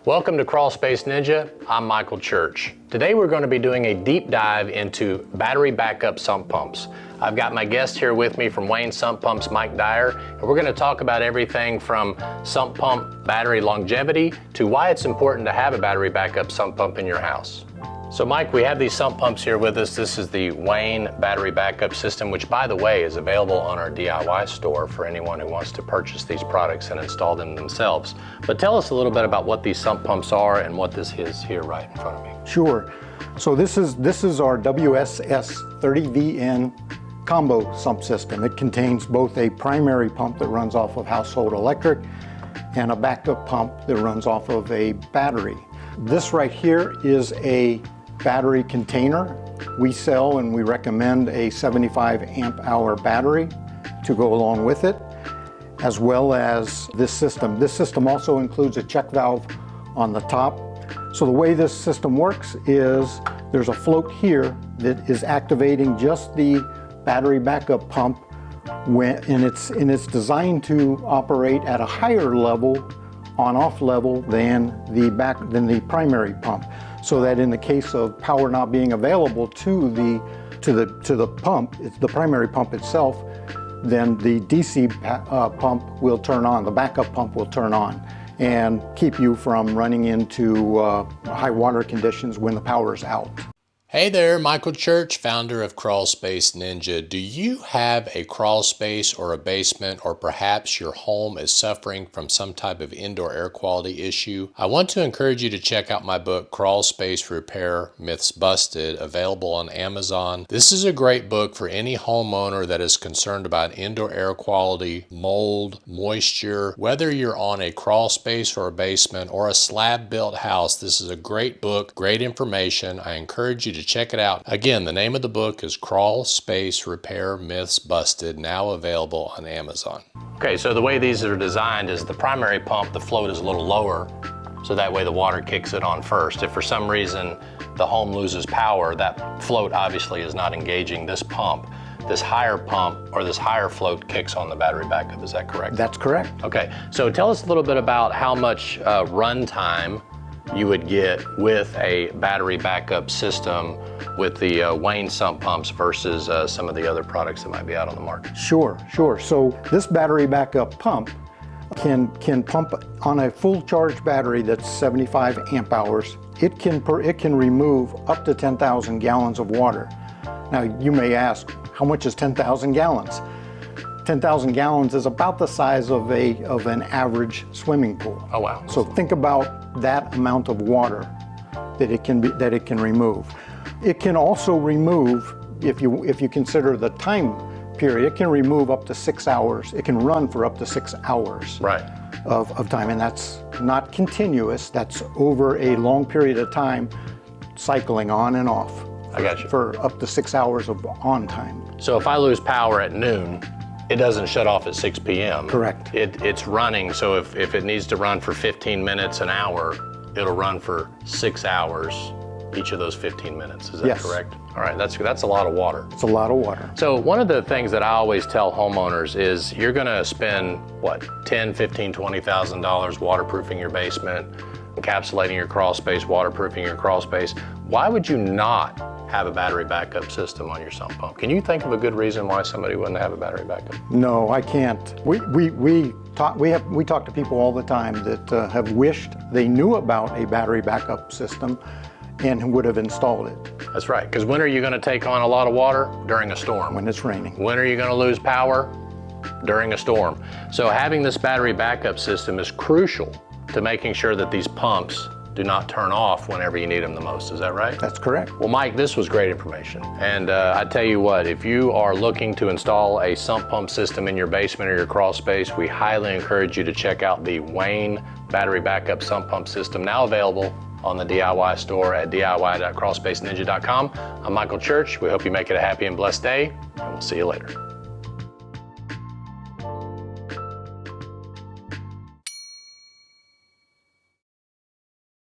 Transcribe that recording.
Welcome to Crawl Space Ninja. I'm Michael Church. Today we're going to be doing a deep dive into battery backup sump pumps. I've got my guest here with me from Wayne Sump Pumps, Mike Dyer, and we're going to talk about everything from sump pump battery longevity to why it's important to have a battery backup sump pump in your house. So Mike, we have these sump pumps here with us. This is the Wayne battery backup system, which by the way is available on our DIY store for anyone who wants to purchase these products and install them themselves. But tell us a little bit about what these sump pumps are and what this is here right in front of me. Sure. So this is our WSS 30VN combo sump system. It contains both a primary pump that runs off of household electric and a backup pump that runs off of a battery. This right here is a battery container. We sell and we recommend a 75 amp hour battery to go along with it, as well as this system. This system also includes a check valve on the top. So the way this system works is there's a float here that is activating just the battery backup pump and it's designed to operate at a higher level, on-off level than the primary pump, so that in the case of power not being available to the pump, it's the primary pump itself, then the DC pump will turn on, the backup pump will turn on and keep you from running into high water conditions when the power is out. Hey there, Michael Church, founder of Crawl Space Ninja. Do you have a crawl space or a basement, or perhaps your home is suffering from some type of indoor air quality issue? I want to encourage you to check out my book, Crawl Space Repair Myths Busted, available on Amazon. This is a great book for any homeowner that is concerned about indoor air quality, mold, moisture. Whether you're on a crawl space or a basement or a slab-built house, this is a great book, great information. I encourage you to check it out. Again, the name of the book is Crawl Space Repair Myths Busted, now available on Amazon. Okay, so the way these are designed is the primary pump, the float is a little lower, so that way the water kicks it on first. If for some reason the home loses power, that float obviously is not engaging this pump. This higher pump or this higher float kicks on the battery backup, is that correct? That's correct. Okay, so tell us a little bit about how much runtime you would get with a battery backup system with the Wayne sump pumps versus some of the other products that might be out on the market. Sure. So this battery backup pump can pump on a full charge battery that's 75 amp hours. It can remove up to 10,000 gallons of water. Now you may ask, how much is 10,000 gallons? 10,000 gallons is about the size of an average swimming pool. Oh wow. So think about that amount of water that it can remove. It can also remove, if you consider the time period, it can remove up to 6 hours. It can run for up to 6 hours of time, and that's not continuous. That's over a long period of time, cycling on and off. I got you. For up to 6 hours of on time. So if I lose power at noon, it doesn't shut off at 6 p.m. Correct. It's running, so if it needs to run for 15 minutes, an hour, it'll run for 6 hours, each of those 15 minutes. Is that correct? All right, that's a lot of water. It's a lot of water. So one of the things that I always tell homeowners is you're gonna spend, what, $10, $15, $20,000 waterproofing your basement, encapsulating your crawl space, waterproofing your crawl space. Why would you not have a battery backup system on your sump pump? Can you think of a good reason why somebody wouldn't have a battery backup? No, I can't. We talk to people all the time that have wished they knew about a battery backup system and would have installed it. That's right, because when are you going to take on a lot of water? During a storm. When it's raining. When are you going to lose power? During a storm. So having this battery backup system is crucial to making sure that these pumps do not turn off whenever you need them the most. Is that right? That's correct. Well, Mike, this was great information. And I tell you what, if you are looking to install a sump pump system in your basement or your crawl space, we highly encourage you to check out the Wayne battery backup sump pump system, now available on the DIY store at diy.crawlspaceninja.com. I'm Michael Church. We hope you make it a happy and blessed day, and we'll see you later.